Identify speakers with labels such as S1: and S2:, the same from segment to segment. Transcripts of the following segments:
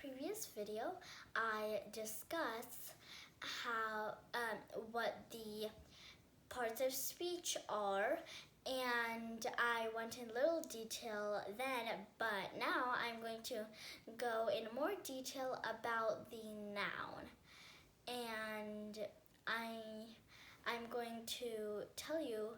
S1: previous video, I discussed how what the parts of speech are, and I went in little detail then, but now I'm going to go in more detail about the noun, and I'm going to tell you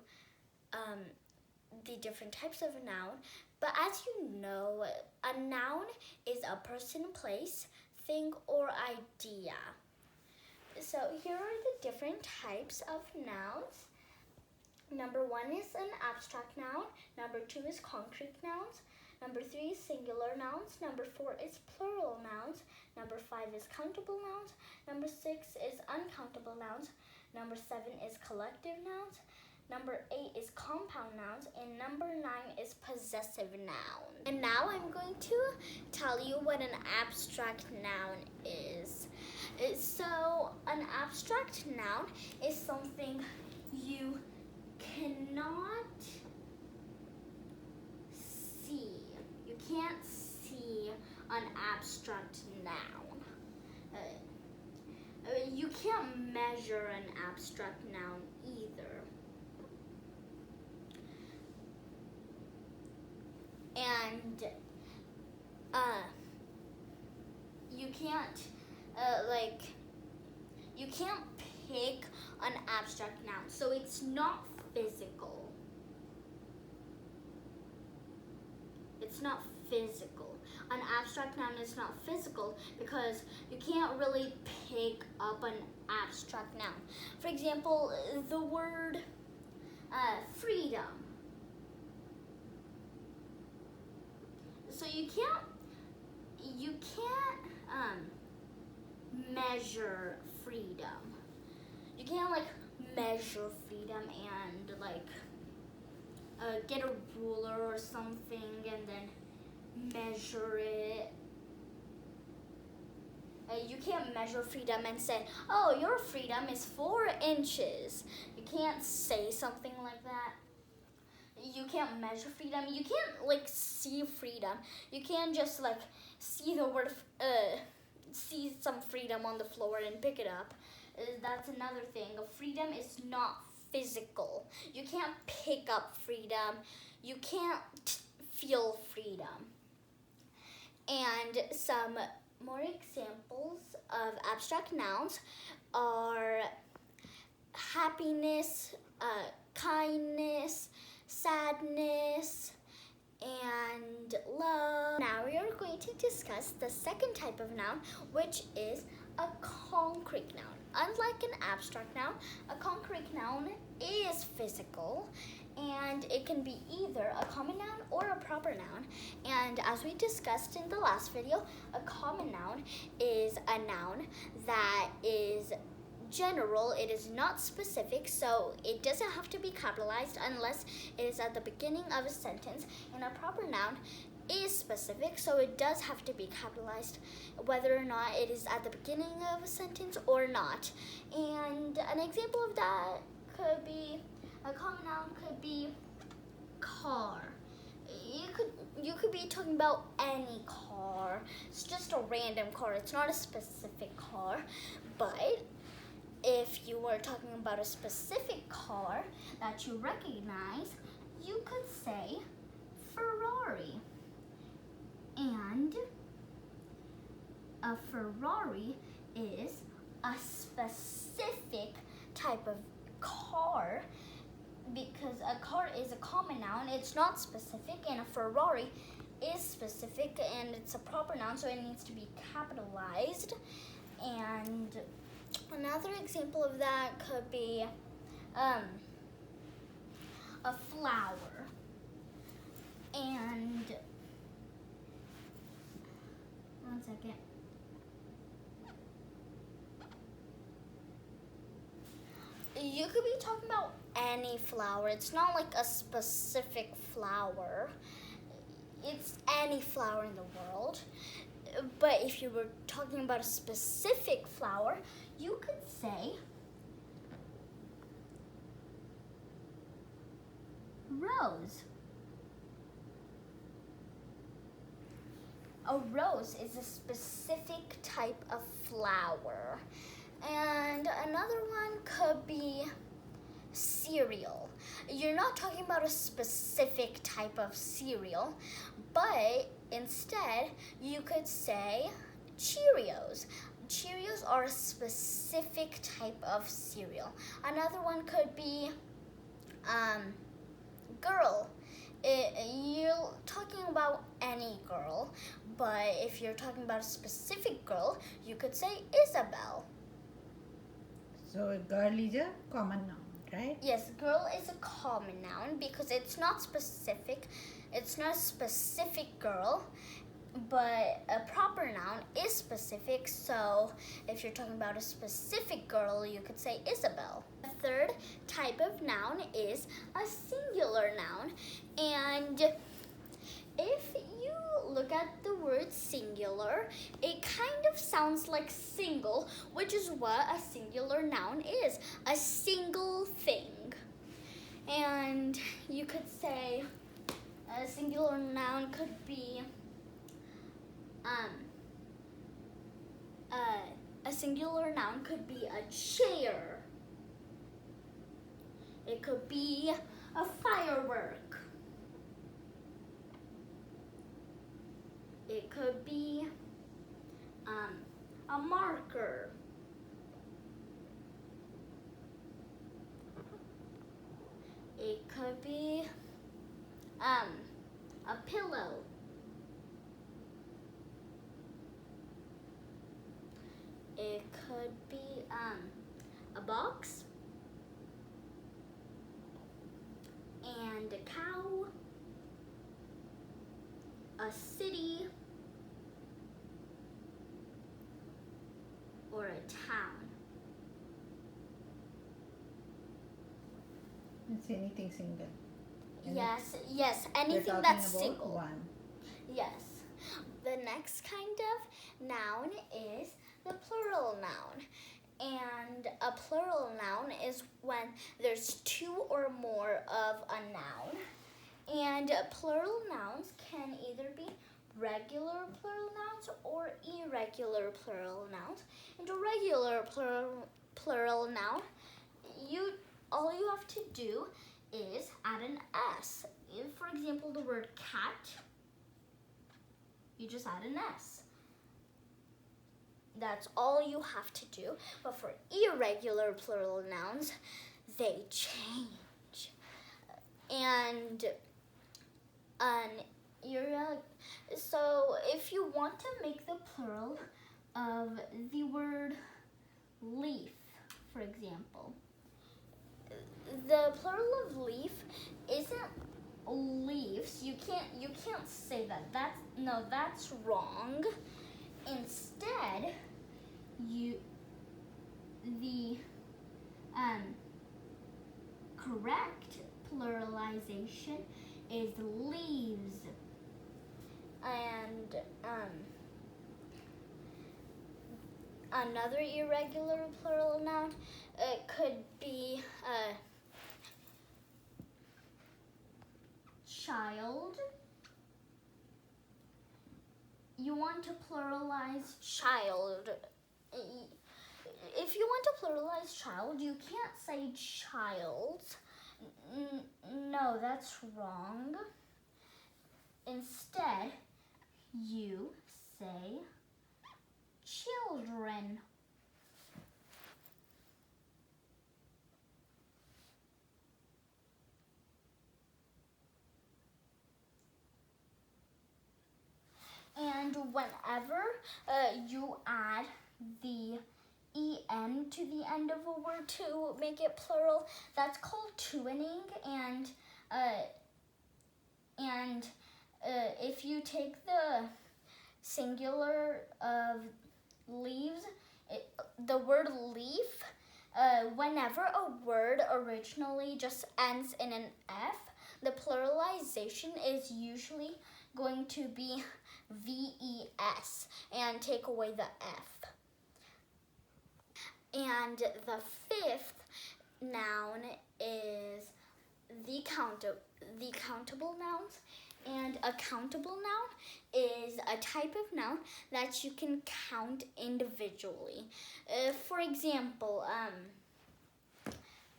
S1: the different types of noun. But as you know, a noun is a person, place, thing, or idea. So here are the different types of nouns. Number 1 is an abstract noun. Number 2 is concrete nouns. Number 3 is singular nouns. Number 4 is plural nouns. Number 5 is countable nouns. Number 6 is uncountable nouns. Number 7 is collective nouns. Number 8 is compound nouns, and number 9 is possessive nouns. And now I'm going to tell you what an abstract noun is. So an abstract noun is something you cannot see. You can't see an abstract noun. You can't measure an abstract noun either. And you can't pick an abstract noun, so it's not physical. It's not physical. An abstract noun is not physical because you can't really pick up an abstract noun. For example, the word freedom. So you can't measure freedom. You can't measure freedom and get a ruler or something and then measure it. You can't measure freedom and say, oh, your freedom is 4 inches. You can't say something like that. You can't measure freedom. You can't see freedom. You can't just see the word, see some freedom on the floor and pick it up. That's another thing. Freedom is not physical. You can't pick up freedom. You can't feel freedom. And some more examples of abstract nouns are happiness, kindness, sadness, and love. Now we are going to discuss the second type of noun, which is a concrete noun. Unlike an abstract noun, a concrete noun is physical, and it can be either a common noun or a proper noun. And as we discussed in the last video, a common noun is a noun that is general. It is not specific, so it doesn't have to be capitalized unless it is at the beginning of a sentence. And a proper noun is specific, so it does have to be capitalized whether or not it is at the beginning of a sentence or not. And an example of that could be, a common noun could be car. You could be talking about any car. It's just a random car. It's not a specific car. But if you were talking about a specific car that you recognize, you could say Ferrari. And a Ferrari is a specific type of car because a car is a common noun. It's not specific, and a Ferrari is specific, and it's a proper noun, so it needs to be capitalized. And another example of that could be a flower. And one second. You could be talking about any flower. It's not like a specific flower. It's any flower in the world. But if you were talking about a specific flower, you could say rose. A rose is a specific type of flower. And another one could be cereal. You're not talking about a specific type of cereal, but instead you could say Cheerios. Cheerios are a specific type of cereal. Another one could be girl. You're talking about any girl, but if you're talking about a specific girl, you could say Isabel.
S2: So a girl is a common noun, right?
S1: Yes, girl is a common noun because it's not specific. It's not a specific girl, but a proper noun is specific. So if you're talking about a specific girl, you could say Isabel. The third type of noun is a singular noun. And if you look at the word singular, it kind of sounds like single, which is what a singular noun is, a single thing. And you could say a singular noun could be a singular noun could be a chair. It could be a firework. It could be a marker. It could be a pillow. It could be a box and a cow, a city, or a town.
S2: It's anything single.
S1: Yes, anything that's single.
S2: One.
S1: Yes. The next kind of noun is the plural noun. And a plural noun is when there's two or more of a noun. And plural nouns can either be regular plural nouns or irregular plural nouns. And a regular plural noun, all you have to do is add an S. For example, the word cat, you just add an S. That's all you have to do. But for irregular plural nouns, they change. And so if you want to make the plural of the word leaf, for example, the plural of leaf isn't leaves. You can't say that. That's wrong. Instead, the correct pluralization is leaves. And another irregular plural noun, it could be child. You want to pluralize child. If you want to pluralize child, you can't say child. No, that's wrong. Instead, you say children. And whenever you add the en to the end of a word to make it plural, that's called tuning. And if you take the singular of leaves, the word leaf, whenever a word originally just ends in an F, the pluralization is usually going to be VES and take away the F. And the fifth noun is the countable nouns. And a countable noun is a type of noun that you can count individually. For example,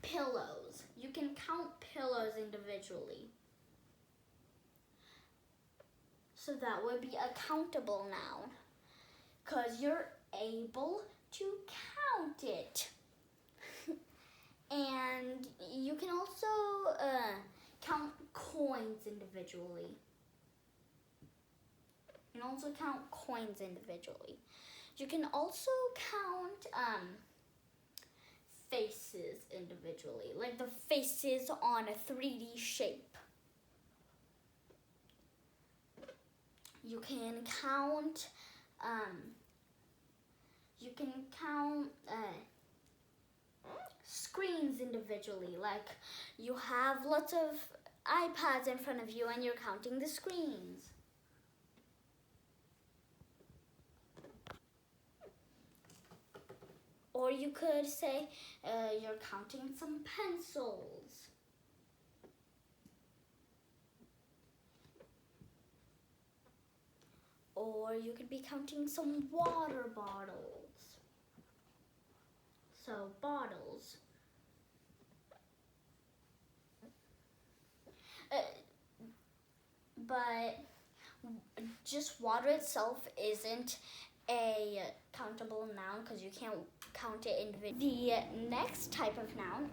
S1: pillows. You can count pillows individually. So that would be a countable noun, because you're able to count it. And you can also count coins individually. You can also count coins individually. You can also count faces individually, like the faces on a 3D shape. You can count screens individually, like you have lots of iPads in front of you and you're counting the screens. Or you could say you're counting some pencils. Or you could be counting some water bottles. So, bottles. But just water itself isn't a countable noun because you can't count it individually. The next type of noun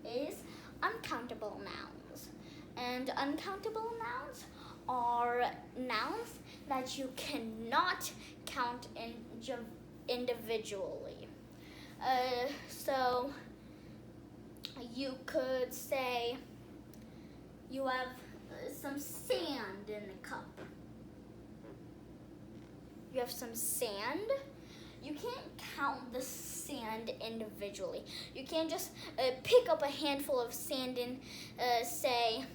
S1: is uncountable nouns. And uncountable nouns are nouns that you cannot count individually. So you could say you have some sand in the cup. You have some sand. You can't count the sand individually. You can't just pick up a handful of sand and say,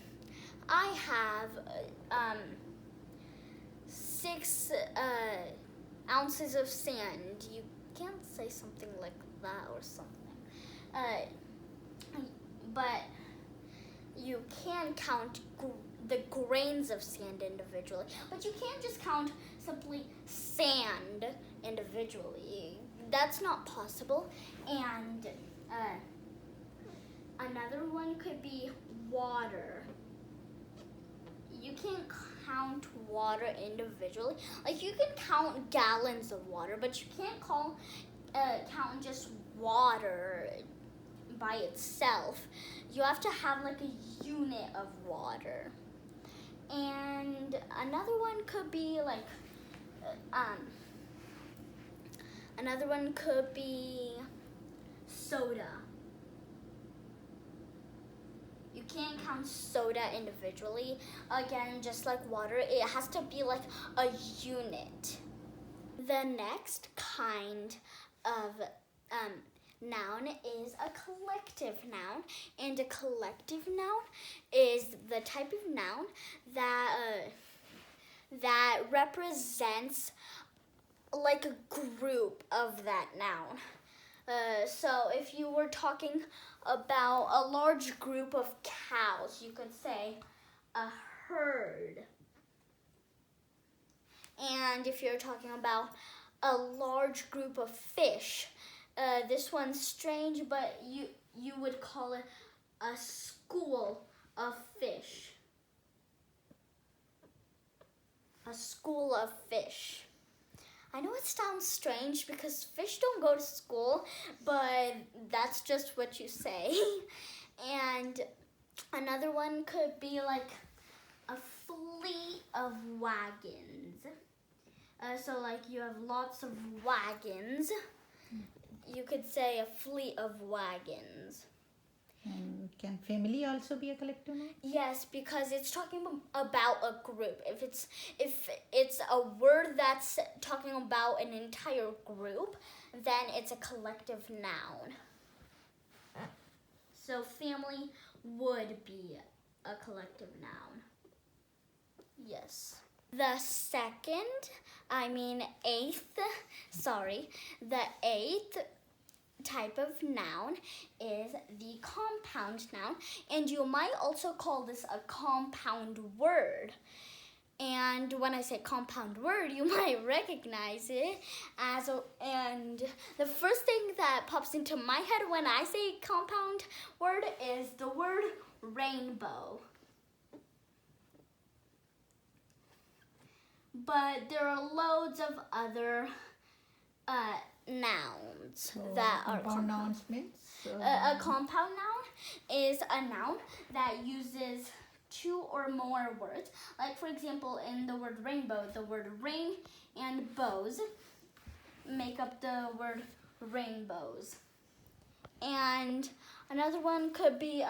S1: I have 6 ounces of sand. You can't say something like that or something. But you can count the grains of sand individually. But you can't just count simply sand individually. That's not possible. And another one could be water. You can't count water individually. Like you can count gallons of water, but you can't count just water by itself. You have to have like a unit of water. And another one could be like soda. You can't count soda individually. Again, just like water, it has to be like a unit. The next kind of noun is a collective noun, and a collective noun is the type of noun that represents like a group of that noun. So if you were talking about a large group of cows, you could say a herd. And if you're talking about a large group of fish, this one's strange, but you would call it a school of fish. A school of fish. I know it sounds strange because fish don't go to school, but that's just what you say. And another one could be like a fleet of wagons. So like you have lots of wagons. You could say a fleet of wagons.
S2: And can family also be a collective noun?
S1: Yes, because it's talking about a group. If it's a word that's talking about an entire group, then it's a collective noun. So family would be a collective noun. Yes. The eighth type of noun is the compound noun, and you might also call this a compound word. And when I say compound word, you might recognize it and the first thing that pops into my head when I say compound word is the word rainbow. But there are loads of other nouns that are
S2: compound nouns means?
S1: A compound noun is a noun that uses two or more words. Like, for example, in the word rainbow, the word rain and bows make up the word rainbows. And another one could be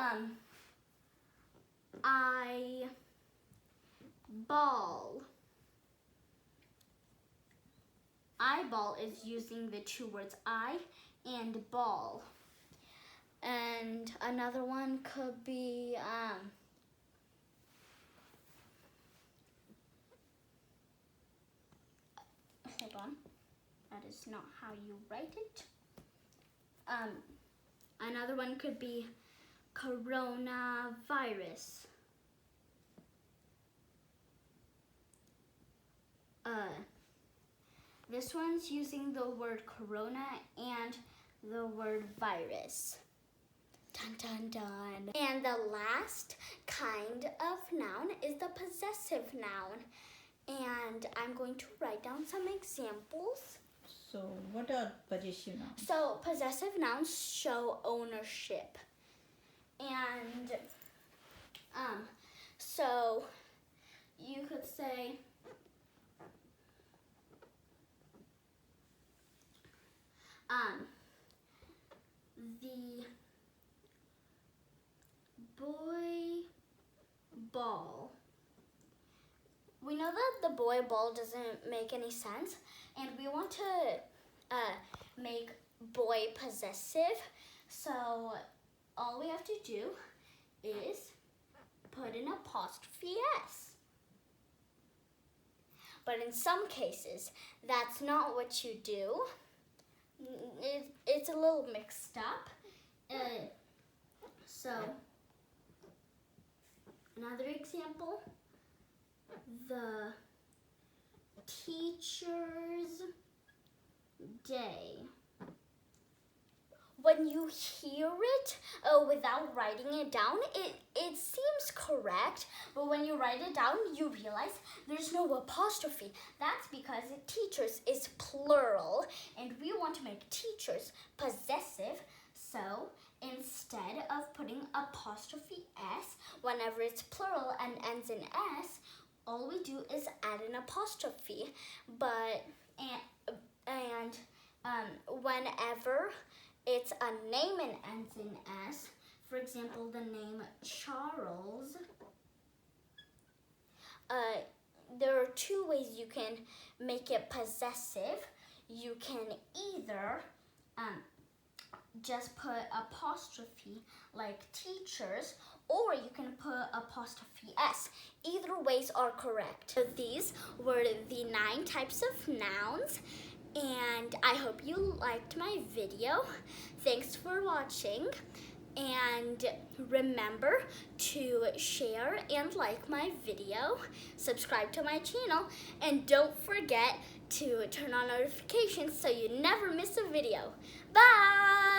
S1: eyeball. Eyeball is using the two words eye and ball. And another one could be hold on, that is not how you write it. Another one could be coronavirus. This one's using the word corona and the word virus. Dun, dun, dun. And the last kind of noun is the possessive noun. And I'm going to write down some examples.
S2: So what are possessive nouns?
S1: So possessive nouns show ownership. And so you could say the boy ball. We know that the boy ball doesn't make any sense, and we want to make boy possessive. So all we have to do is put an apostrophe S. But in some cases, that's not what you do. It's a little mixed up. So, another example, the teacher's day. When you hear it without writing it down, it seems correct, but when you write it down, you realize there's no apostrophe. That's because teachers is plural, and we want to make teachers possessive, so instead of putting apostrophe S whenever it's plural and ends in S, all we do is add an apostrophe. But whenever it's a name and ends in S, for example, the name Charles, there are two ways you can make it possessive. You can either just put apostrophe like teachers, or you can put apostrophe S. Either ways are correct. So these were the 9 types of nouns, and I hope you liked my video. Thanks for watching, and remember to share and like my video, subscribe to my channel, and don't forget to turn on notifications so you never miss a video. Bye!